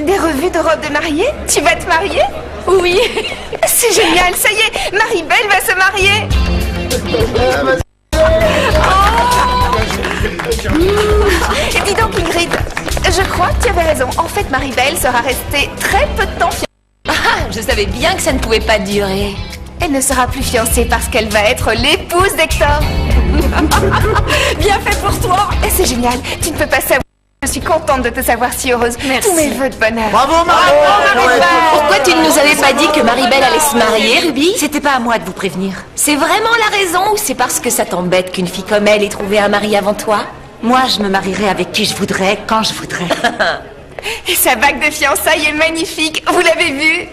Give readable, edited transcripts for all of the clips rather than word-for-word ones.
Des revues de robes de mariée? Tu vas te marier? Oui. C'est génial, ça y est, Marie-Belle va se marier. Dis donc Ingrid, je crois que tu avais raison. En fait, Marie-Belle sera restée très peu de temps fiancée. Ah, je savais bien que ça ne pouvait pas durer. Elle ne sera plus fiancée parce qu'elle va être l'épouse d'Hector. Bien fait pour toi. Et c'est génial, tu ne peux pas savoir. Je suis contente de te savoir si heureuse. Merci. Tous mes vœux de bonheur. Bravo Marie-Belle. Pourquoi tu ne nous avais pas dit que Marie-Belle allait se marier, Ruby? C'était pas à moi de vous prévenir. C'est vraiment la raison ou c'est parce que ça t'embête qu'une fille comme elle ait trouvé un mari avant toi? Moi, je me marierai avec qui je voudrais, quand je voudrais. Et sa bague de fiançailles est magnifique, vous l'avez vue?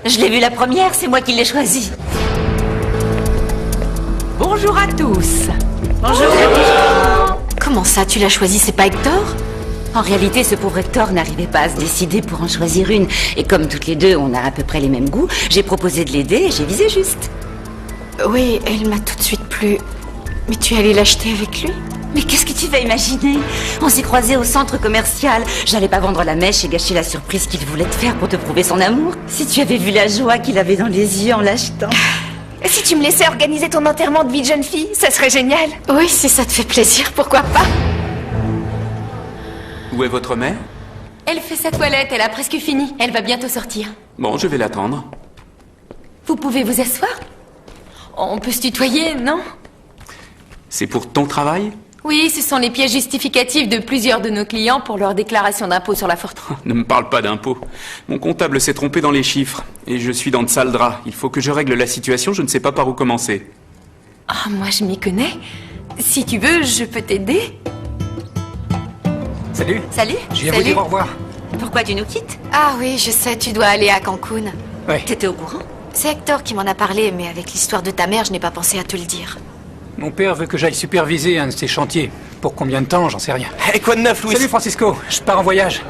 Je l'ai vue la première, c'est moi qui l'ai choisie. Bonjour à tous. Bonjour. Comment ça, tu l'as choisi, c'est pas Hector? En réalité, ce pauvre Hector n'arrivait pas à se décider pour en choisir une. Et comme toutes les deux, on a à peu près les mêmes goûts, j'ai proposé de l'aider et j'ai visé juste. Oui, elle m'a tout de suite plu. Mais tu es allée l'acheter avec lui? Mais qu'est-ce que tu vas imaginer? On s'est croisés au centre commercial. J'allais pas vendre la mèche et gâcher la surprise qu'il voulait te faire pour te prouver son amour. Si tu avais vu la joie qu'il avait dans les yeux en l'achetant. Si tu me laissais organiser ton enterrement de vie de jeune fille, ça serait génial. Oui, si ça te fait plaisir, pourquoi pas? Où est votre mère? Elle fait sa toilette, elle a presque fini. Elle va bientôt sortir. Bon, je vais l'attendre. Vous pouvez vous asseoir? On peut se tutoyer, non? C'est pour ton travail? Oui, ce sont les pièces justificatives de plusieurs de nos clients pour leur déclaration d'impôt sur la fortune. Ne me parle pas d'impôts. Mon comptable s'est trompé dans les chiffres. Et je suis dans de sales draps. Il faut que je règle la situation, je ne sais pas par où commencer. Ah, moi je m'y connais. Si tu veux, je peux t'aider. Salut. Salut. Je viens vous dire au revoir. Pourquoi tu nous quittes? Ah oui, je sais, tu dois aller à Cancun. Ouais. T'étais au courant? C'est Hector qui m'en a parlé, mais avec l'histoire de ta mère, je n'ai pas pensé à te le dire. Mon père veut que j'aille superviser un de ses chantiers. Pour combien de temps, j'en sais rien. Hey, quoi de neuf, Louis? Salut Francisco, je pars en voyage.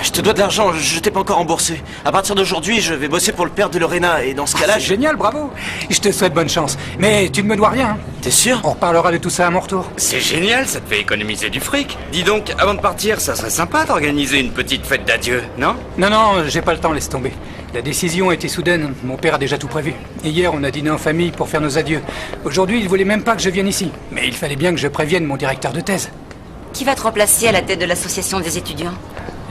Je te dois de l'argent, je t'ai pas encore remboursé. À partir d'aujourd'hui, je vais bosser pour le père de Lorena, et dans ce cas-là, C'est génial, bravo. Je te souhaite bonne chance. Mais tu ne me dois rien. Hein. T'es sûr? On reparlera de tout ça à mon retour. C'est génial, ça te fait économiser du fric. Dis donc, avant de partir, ça serait sympa d'organiser une petite fête d'adieu, non? Non, j'ai pas le temps, laisse tomber. La décision a été soudaine, mon père a déjà tout prévu. Et hier, on a dîné en famille pour faire nos adieux. Aujourd'hui, il voulait même pas que je vienne ici. Mais il fallait bien que je prévienne mon directeur de thèse. Qui va te remplacer à la tête de l'association des étudiants?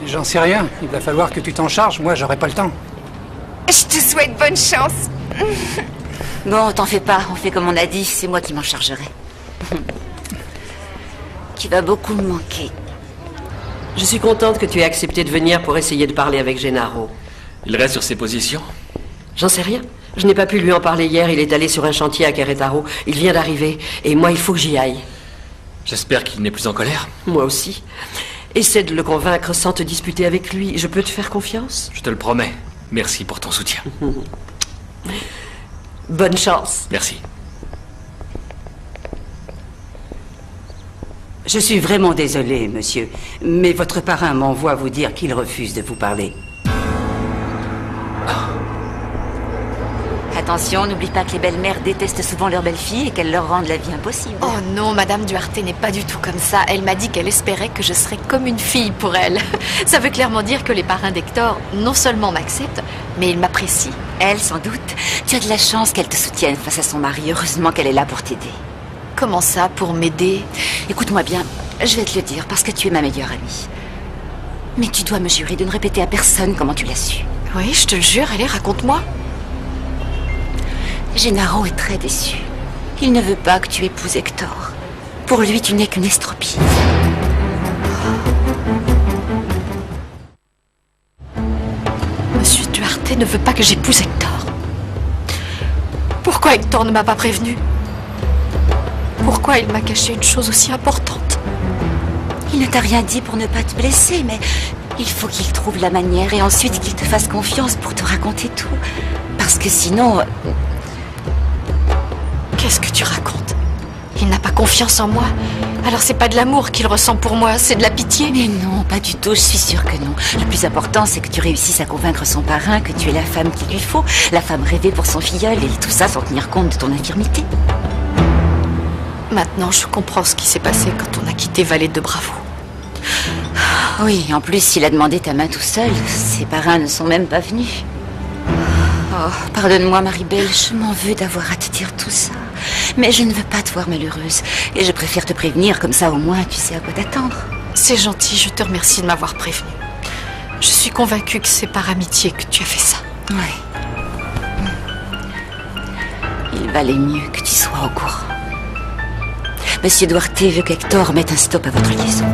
J'en sais rien, il va falloir que tu t'en charges, moi j'aurai pas le temps. Je te souhaite bonne chance. Bon, t'en fais pas, on fait comme on a dit, c'est moi qui m'en chargerai. Qui va beaucoup me manquer. Je suis contente que tu aies accepté de venir pour essayer de parler avec Gennaro. Il reste sur ses positions? J'en sais rien. Je n'ai pas pu lui en parler hier, il est allé sur un chantier à Querétaro. Il vient d'arriver, et moi il faut que j'y aille. J'espère qu'il n'est plus en colère. Moi aussi. Essaie de le convaincre sans te disputer avec lui. Je peux te faire confiance? Je te le promets. Merci pour ton soutien. Bonne chance. Merci. Je suis vraiment désolée, monsieur, mais votre parrain m'envoie vous dire qu'il refuse de vous parler. Attention, n'oublie pas que les belles-mères détestent souvent leurs belles-filles et qu'elles leur rendent la vie impossible. Oh non, Madame Duarte n'est pas du tout comme ça. Elle m'a dit qu'elle espérait que je serais comme une fille pour elle. Ça veut clairement dire que les parrains d'Hector non seulement m'acceptent, mais ils m'apprécient. Elle, sans doute. Tu as de la chance qu'elle te soutienne face à son mari. Heureusement qu'elle est là pour t'aider. Comment ça, pour m'aider? Écoute-moi bien, je vais te le dire parce que tu es ma meilleure amie. Mais tu dois me jurer de ne répéter à personne comment tu l'as su. Oui, je te le jure, allez, raconte-moi. Gennaro est très déçu. Il ne veut pas que tu épouses Hector. Pour lui, tu n'es qu'une estropie. Monsieur Duarte ne veut pas que j'épouse Hector. Pourquoi Hector ne m'a pas prévenu? Pourquoi il m'a caché une chose aussi importante? Il ne t'a rien dit pour ne pas te blesser, mais il faut qu'il trouve la manière et ensuite qu'il te fasse confiance pour te raconter tout. Parce que sinon... Qu'est-ce que tu racontes? Il n'a pas confiance en moi. Alors c'est pas de l'amour qu'il ressent pour moi, c'est de la pitié. Mais non, pas du tout, je suis sûre que non. Le plus important, c'est que tu réussisses à convaincre son parrain que tu es la femme qu'il lui faut, la femme rêvée pour son filleul, et tout ça sans tenir compte de ton infirmité. Maintenant, je comprends ce qui s'est passé quand on a quitté Vallée de Bravo. Oui, en plus, il a demandé ta main tout seul. Ses parrains ne sont même pas venus. Oh, pardonne-moi, Maribel, je m'en veux d'avoir à te dire tout ça. Mais je ne veux pas te voir malheureuse. Et je préfère te prévenir, comme ça au moins tu sais à quoi t'attendre. C'est gentil, je te remercie de m'avoir prévenu. Je suis convaincue que c'est par amitié que tu as fait ça. Ouais. Il valait mieux que tu sois au courant. Monsieur Duarte veut qu'Hector mette un stop à votre liaison.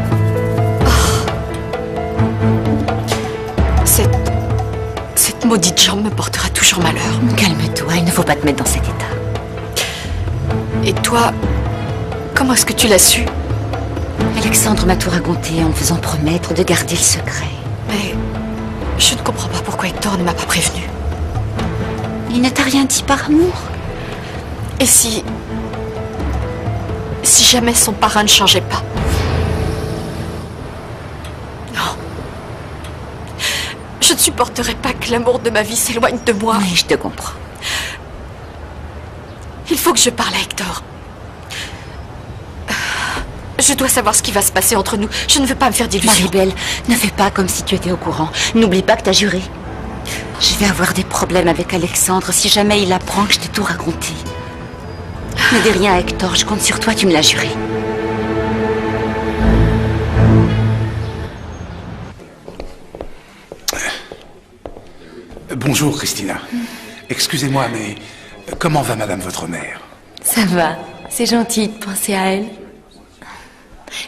Cette maudite jambe me portera toujours malheur. Calme-toi, il ne faut pas te mettre dans cet état. Et toi, comment est-ce que tu l'as su? Alexandre m'a tout raconté en me faisant promettre de garder le secret. Mais je ne comprends pas pourquoi Hector ne m'a pas prévenu. Il ne t'a rien dit par amour? Et si jamais son parrain ne changeait pas? Non. Je ne supporterai pas que l'amour de ma vie s'éloigne de moi. Oui, je te comprends. Il faut que je parle à Hector. Je dois savoir ce qui va se passer entre nous. Je ne veux pas me faire d'illusions. Maribel, ne fais pas comme si tu étais au courant. N'oublie pas que t'as juré. Je vais avoir des problèmes avec Alexandre si jamais il apprend que je t'ai tout raconté. Ne dis rien à Hector, je compte sur toi, tu me l'as juré. Bonjour, Christina. Excusez-moi, mais comment va madame votre mère? Ça va, c'est gentil de penser à elle.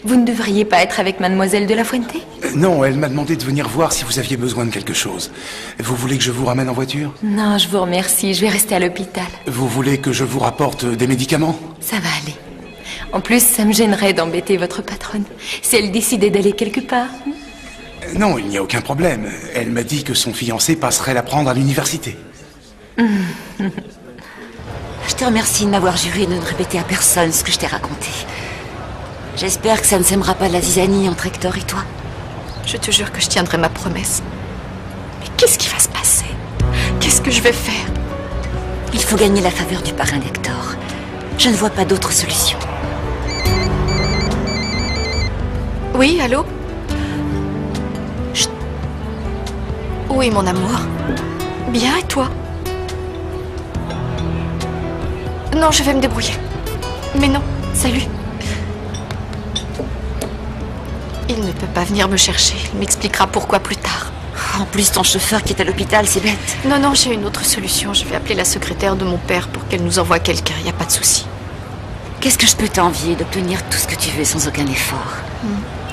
Vous ne devriez pas être avec mademoiselle de la Fuente? Non, elle m'a demandé de venir voir si vous aviez besoin de quelque chose. Vous voulez que je vous ramène en voiture? Non, je vous remercie, je vais rester à l'hôpital. Vous voulez que je vous rapporte des médicaments? Ça va aller. En plus, ça me gênerait d'embêter votre patronne si elle décidait d'aller quelque part. Non, il n'y a aucun problème. Elle m'a dit que son fiancé passerait la prendre à l'université. Je te remercie de m'avoir juré de ne répéter à personne ce que je t'ai raconté. J'espère que ça ne sèmera pas la zizanie entre Hector et toi. Je te jure que je tiendrai ma promesse. Mais qu'est-ce qui va se passer? Qu'est-ce que je vais faire? Il faut gagner la faveur du parrain d'Hector. Je ne vois pas d'autre solution. Oui, allô? Chut. Oui, mon amour. Bien, et toi? Non, je vais me débrouiller. Mais non, salut. Il ne peut pas venir me chercher. Il m'expliquera pourquoi plus tard. En plus, ton chauffeur qui est à l'hôpital, c'est bête. Non, j'ai une autre solution. Je vais appeler la secrétaire de mon père pour qu'elle nous envoie quelqu'un. Il n'y a pas de souci. Qu'est-ce que je peux t'envier d'obtenir tout ce que tu veux sans aucun effort?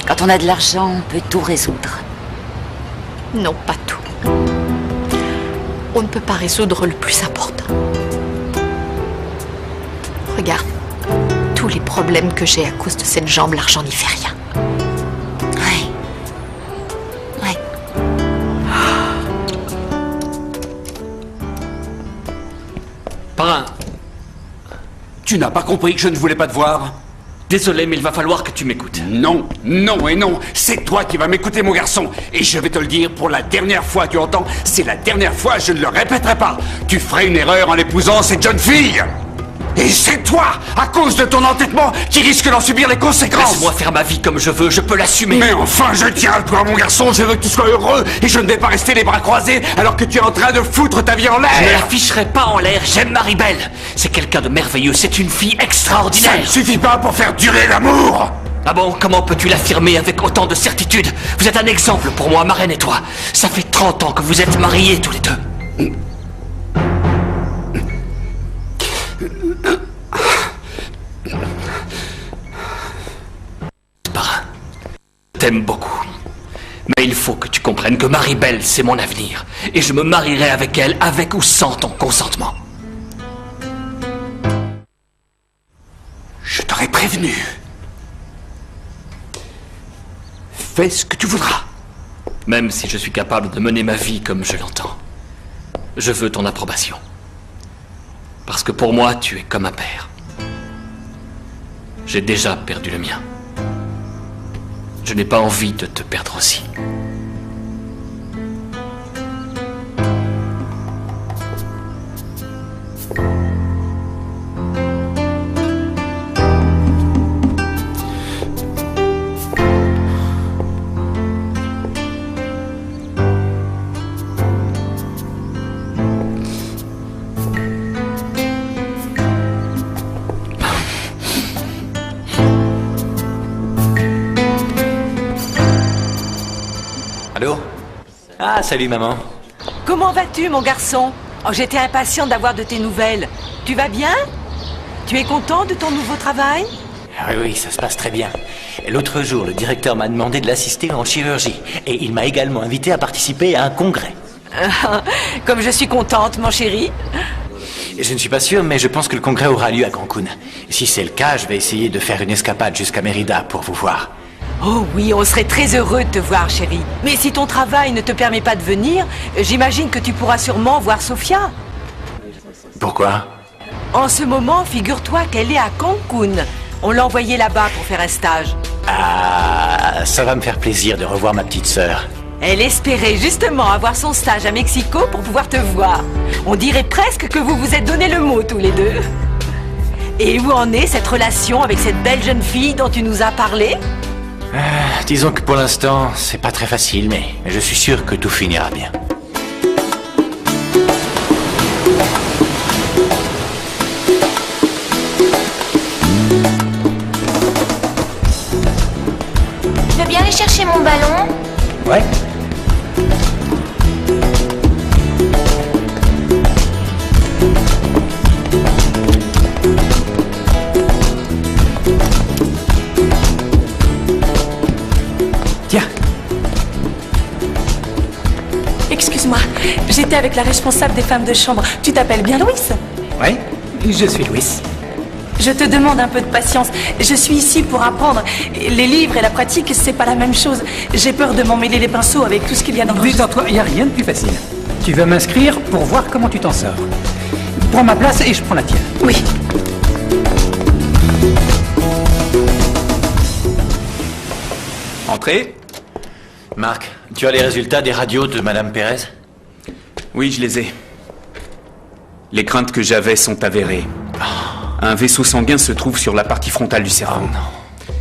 Quand on a de l'argent, on peut tout résoudre. Non, pas tout. On ne peut pas résoudre le plus important. Regarde, tous les problèmes que j'ai à cause de cette jambe, l'argent n'y fait rien. Ouais. Parrain, tu n'as pas compris que je ne voulais pas te voir? Désolé, mais il va falloir que tu m'écoutes. Non, non et non. C'est toi qui vas m'écouter, mon garçon. Et je vais te le dire pour la dernière fois, tu entends? C'est la dernière fois, je ne le répéterai pas. Tu ferais une erreur en épousant cette jeune fille. Et c'est toi, à cause de ton entêtement, qui risque d'en subir les conséquences. Laisse-moi faire ma vie comme je veux, je peux l'assumer. Mais enfin, je tiens à toi, mon garçon, je veux que tu sois heureux. Et je ne vais pas rester les bras croisés alors que tu es en train de foutre ta vie en l'air. Je ne la ficherai pas en l'air, j'aime Maribel. C'est quelqu'un de merveilleux, c'est une fille extraordinaire. Ça ne suffit pas pour faire durer l'amour. Ah bon, comment peux-tu l'affirmer avec autant de certitude? Vous êtes un exemple pour moi, ma reine et toi. Ça fait 30 ans que vous êtes mariés tous les deux. Parrain, je t'aime beaucoup. Mais il faut que tu comprennes que Maribel, c'est mon avenir. Et je me marierai avec elle, avec ou sans ton consentement. Je t'aurais prévenu. Fais ce que tu voudras. Même si je suis capable de mener ma vie comme je l'entends. Je veux ton approbation. Parce que pour moi, tu es comme un père. J'ai déjà perdu le mien. Je n'ai pas envie de te perdre aussi. Allô? Ah, salut maman. Comment vas-tu, mon garçon? Oh, j'étais impatiente d'avoir de tes nouvelles. Tu vas bien? Tu es content de ton nouveau travail? Oui, ça se passe très bien. L'autre jour, le directeur m'a demandé de l'assister en chirurgie. Et il m'a également invité à participer à un congrès. Comme je suis contente, mon chéri. Je ne suis pas sûr, mais je pense que le congrès aura lieu à Cancun. Si c'est le cas, je vais essayer de faire une escapade jusqu'à Mérida pour vous voir. Oh oui, on serait très heureux de te voir, chérie. Mais si ton travail ne te permet pas de venir, j'imagine que tu pourras sûrement voir Sofia. Pourquoi? En ce moment, figure-toi qu'elle est à Cancun. On l'a envoyée là-bas pour faire un stage. Ah, ça va me faire plaisir de revoir ma petite sœur. Elle espérait justement avoir son stage à Mexico pour pouvoir te voir. On dirait presque que vous vous êtes donné le mot tous les deux. Et où en est cette relation avec cette belle jeune fille dont tu nous as parlé? Disons que pour l'instant, c'est pas très facile, mais je suis sûr que tout finira bien. Tu veux bien aller chercher mon ballon? Ouais. Tiens. Excuse-moi, j'étais avec la responsable des femmes de chambre. Tu t'appelles bien Louis? Ouais, je suis Louis. Je te demande un peu de patience. Je suis ici pour apprendre. Les livres et la pratique, c'est pas la même chose. J'ai peur de m'emmêler les pinceaux avec tout ce qu'il y a dans le registre. Détends-toi, il n'y a rien de plus facile. Tu vas m'inscrire pour voir comment tu t'en sors. Prends ma place et je prends la tienne. Oui. Entrez. Marc, tu as les résultats des radios de Madame Pérez? Oui, je les ai. Les craintes que j'avais sont avérées. Un vaisseau sanguin se trouve sur la partie frontale du cerveau. Oh non.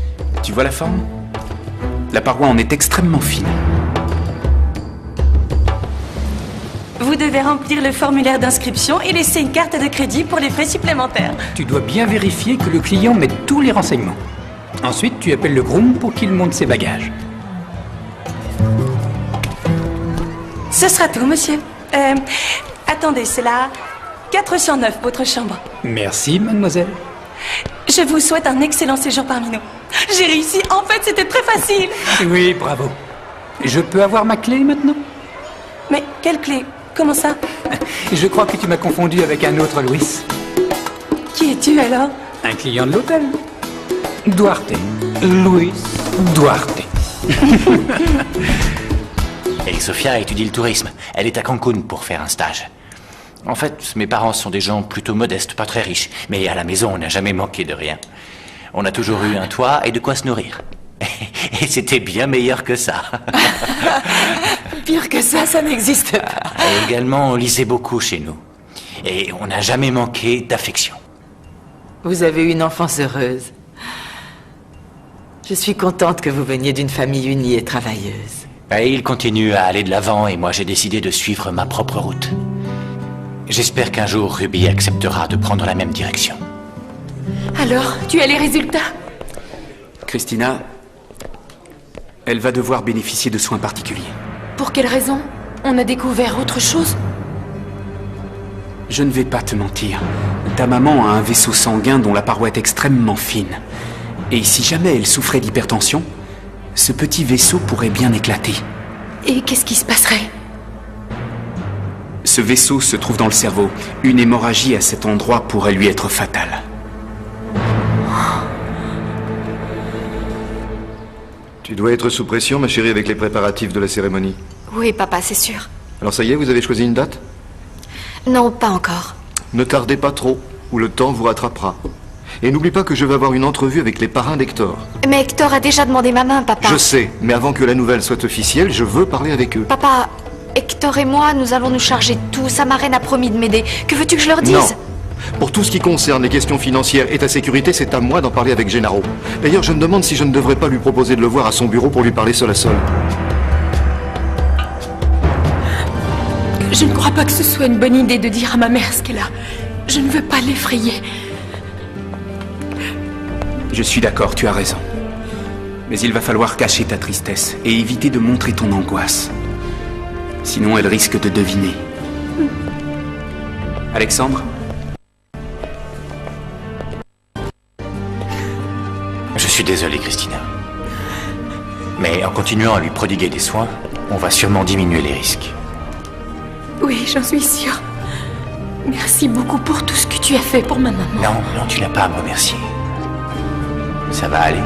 Tu vois la forme? La paroi en est extrêmement fine. Vous devez remplir le formulaire d'inscription et laisser une carte de crédit pour les frais supplémentaires. Tu dois bien vérifier que le client mette tous les renseignements. Ensuite, tu appelles le groom pour qu'il monte ses bagages. Ce sera tout, monsieur. Attendez, c'est la 409, votre chambre. Merci, mademoiselle. Je vous souhaite un excellent séjour parmi nous. J'ai réussi. En fait, c'était très facile. Oui, bravo. Je peux avoir ma clé maintenant? Mais quelle clé? Comment ça? Je crois que tu m'as confondu avec un autre Louis. Qui es-tu alors? Un client de l'hôtel. Duarte. Louis Duarte. Et Sofia étudie le tourisme. Elle est à Cancun pour faire un stage. En fait, mes parents sont des gens plutôt modestes, pas très riches. Mais à la maison, on n'a jamais manqué de rien. On a toujours eu un toit et de quoi se nourrir. Et c'était bien meilleur que ça. Pire que ça n'existe pas. Et également, on lisait beaucoup chez nous. Et on n'a jamais manqué d'affection. Vous avez eu une enfance heureuse. Je suis contente que vous veniez d'une famille unie et travailleuse. Et il continue à aller de l'avant et moi j'ai décidé de suivre ma propre route. J'espère qu'un jour Ruby acceptera de prendre la même direction. Alors, tu as les résultats? Christina, elle va devoir bénéficier de soins particuliers. Pour quelle raison? On a découvert autre chose? Je ne vais pas te mentir. Ta maman a un vaisseau sanguin dont la paroi est extrêmement fine. Et si jamais elle souffrait d'hypertension, ce petit vaisseau pourrait bien éclater. Et qu'est-ce qui se passerait? Ce vaisseau se trouve dans le cerveau. Une hémorragie à cet endroit pourrait lui être fatale. Tu dois être sous pression, ma chérie, avec les préparatifs de la cérémonie. Oui, papa, c'est sûr. Alors ça y est, vous avez choisi une date? Non, pas encore. Ne tardez pas trop, ou le temps vous rattrapera. Et n'oublie pas que je vais avoir une entrevue avec les parrains d'Hector. Mais Hector a déjà demandé ma main, papa. Je sais, mais avant que la nouvelle soit officielle, je veux parler avec eux. Papa, Hector et moi, nous allons nous charger de tout. Sa marraine a promis de m'aider. Que veux-tu que je leur dise? Non. Pour tout ce qui concerne les questions financières et ta sécurité, c'est à moi d'en parler avec Gennaro. D'ailleurs, je me demande si je ne devrais pas lui proposer de le voir à son bureau pour lui parler seul à seul. Je ne crois pas que ce soit une bonne idée de dire à ma mère ce qu'elle a. Je ne veux pas l'effrayer. Je suis d'accord, tu as raison. Mais il va falloir cacher ta tristesse et éviter de montrer ton angoisse. Sinon, elle risque de deviner. Alexandre? Je suis désolé, Christina. Mais en continuant à lui prodiguer des soins, on va sûrement diminuer les risques. Oui, j'en suis sûre. Merci beaucoup pour tout ce que tu as fait pour ma maman. Non, tu n'as pas à me remercier. Ça va aller.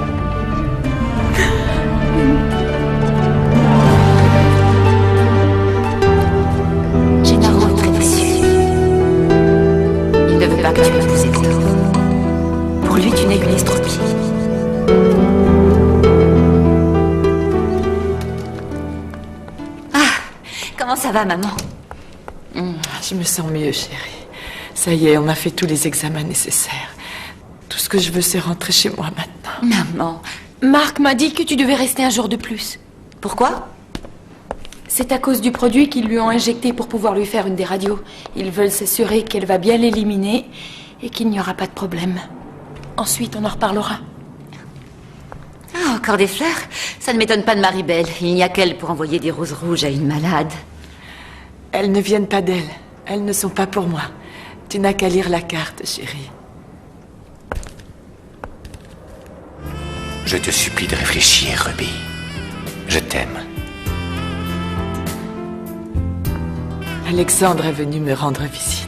Gennaro est très déçu. Il ne veut pas que tu épouses Hector. Pour lui, tu n'es qu'une estropie. Comment ça va, maman? Je me sens mieux, chérie. Ça y est, on a fait tous les examens nécessaires. Tout ce que je veux, c'est rentrer chez moi maintenant. Maman. Marc m'a dit que tu devais rester un jour de plus. Pourquoi? C'est à cause du produit qu'ils lui ont injecté pour pouvoir lui faire une des radios. Ils veulent s'assurer qu'elle va bien l'éliminer et qu'il n'y aura pas de problème. Ensuite, on en reparlera. Ah, encore des fleurs? Ça ne m'étonne pas de Marie-Belle. Il n'y a qu'elle pour envoyer des roses rouges à une malade. Elles ne viennent pas d'elle. Elles ne sont pas pour moi. Tu n'as qu'à lire la carte, chérie. Je te supplie de réfléchir, Ruby. Je t'aime. Alexandre est venu me rendre visite.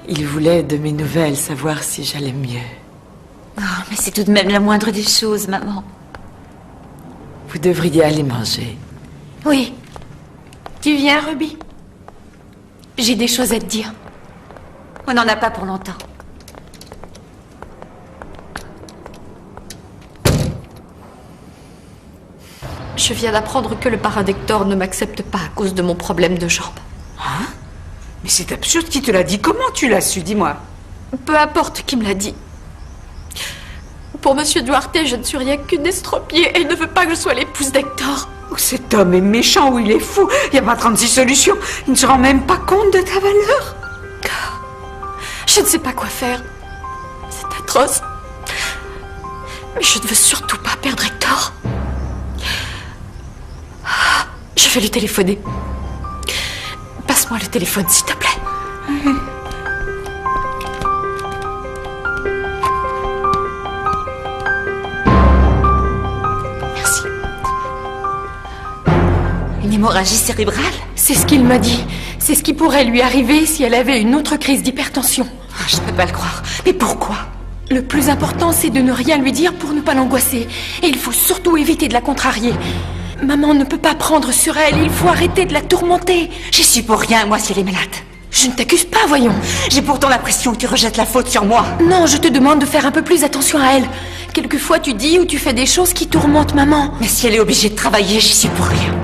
Il voulait de mes nouvelles, savoir si j'allais mieux. Oh, mais c'est tout de même la moindre des choses, maman. Vous devriez aller manger. Oui. Tu viens, Ruby? J'ai des choses à te dire. On n'en a pas pour longtemps. Je viens d'apprendre que le parrain d'Hector ne m'accepte pas à cause de mon problème de jambe. Hein? Mais c'est absurde, qui te l'a dit? Comment tu l'as su, dis-moi? Peu importe qui me l'a dit. Pour Monsieur Duarte, je ne suis rien qu'une estropiée et il ne veut pas que je sois l'épouse d'Hector. Oh, cet homme est méchant ou il est fou. Il n'y a pas 36 solutions. Il ne se rend même pas compte de ta valeur. Je ne sais pas quoi faire. C'est atroce. Mais je ne veux surtout pas perdre Hector. Je vais lui téléphoner. Passe-moi le téléphone, s'il te plaît. Merci. Une hémorragie cérébrale? C'est ce qu'il m'a dit. C'est ce qui pourrait lui arriver si elle avait une autre crise d'hypertension. Je ne peux pas le croire. Mais pourquoi? Le plus important, c'est de ne rien lui dire pour ne pas l'angoisser. Et il faut surtout éviter de la contrarier. Maman ne peut pas prendre sur elle, il faut arrêter de la tourmenter. J'y suis pour rien, moi, si elle est malade. Je ne t'accuse pas, voyons. J'ai pourtant l'impression que tu rejettes la faute sur moi. Non, je te demande de faire un peu plus attention à elle. Quelquefois, tu dis ou tu fais des choses qui tourmentent maman. Mais si elle est obligée de travailler, j'y suis pour rien.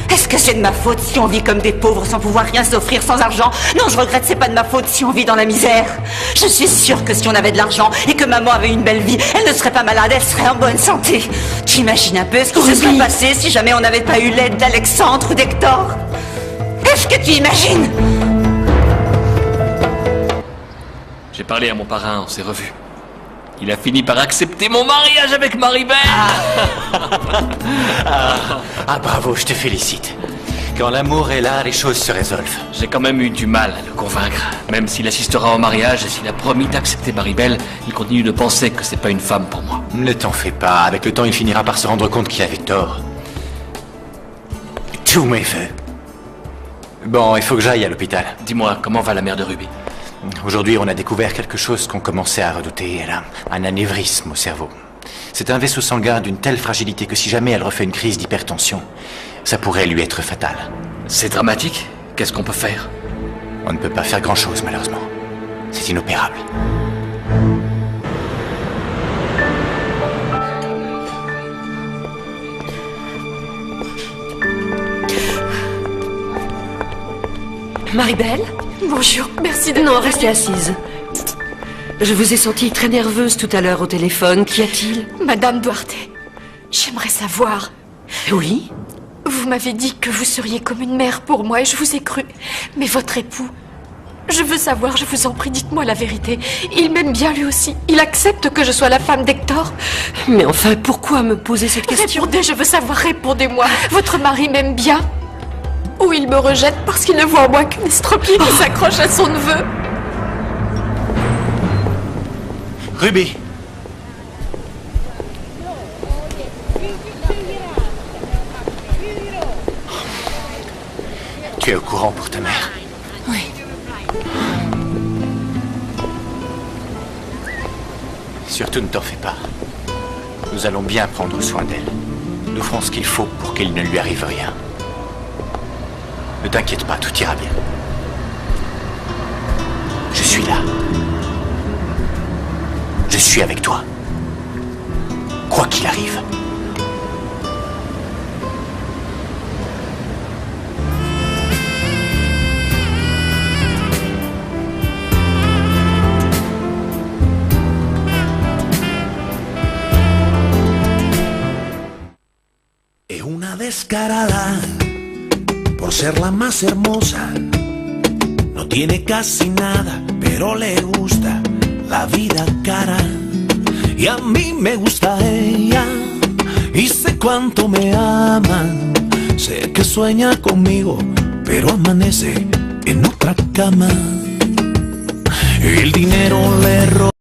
Est-ce que c'est de ma faute si on vit comme des pauvres sans pouvoir rien s'offrir, sans argent? Non, je regrette, c'est pas de ma faute si on vit dans la misère. Je suis sûre que si on avait de l'argent et que maman avait une belle vie, elle ne serait pas malade, elle serait en bonne santé. Tu imagines un peu ce qui se serait passé si jamais on n'avait pas eu l'aide d'Alexandre ou d'Hector? Est-ce que tu imagines? J'ai parlé à mon parrain, on s'est revus. Il a fini par accepter mon mariage avec Marie-Belle. Ah, bravo, je te félicite. Quand l'amour est là, les choses se résolvent. J'ai quand même eu du mal à le convaincre. Même s'il assistera au mariage et s'il a promis d'accepter Marie-Belle, il continue de penser que c'est pas une femme pour moi. Ne t'en fais pas, avec le temps il finira par se rendre compte qu'il avait tort. Tous mes vœux. Bon, il faut que j'aille à l'hôpital. Dis-moi, comment va la mère de Ruby? Aujourd'hui, on a découvert quelque chose qu'on commençait à redouter. Elle a un anévrisme au cerveau. C'est un vaisseau sanguin d'une telle fragilité que si jamais elle refait une crise d'hypertension, ça pourrait lui être fatal. C'est dramatique. Qu'est-ce qu'on peut faire? On ne peut pas faire grand-chose, malheureusement. C'est inopérable. Marie-Belle? Bonjour, merci de... Non, restez assise. Je vous ai sentie très nerveuse tout à l'heure au téléphone. Qu'y a-t-il? Madame Duarte, j'aimerais savoir... Oui? Vous m'avez dit que vous seriez comme une mère pour moi et je vous ai cru. Mais votre époux, Je veux savoir, je vous en prie, dites-moi la vérité. Il m'aime bien lui aussi. Il accepte que je sois la femme d'Hector. Mais enfin, pourquoi me poser cette question? Répondez, je veux savoir, répondez-moi. Votre mari m'aime bien? Ou il me rejette parce qu'il ne voit en moi qu'une estropiée qui s'accroche à son neveu? Ruby! Tu es au courant pour ta mère? Oui. Surtout ne t'en fais pas. Nous allons bien prendre soin d'elle. Nous ferons ce qu'il faut pour qu'il ne lui arrive rien. Ne t'inquiète pas, tout ira bien. Je suis là. Je suis avec toi. Quoi qu'il arrive. Es una descarada por ser la más hermosa. No tiene casi nada, pero le gusta la vida cara. Y a mí me gusta ella, y sé cuánto me aman. Sé que sueña conmigo, pero amanece en otra cama. El dinero le roba.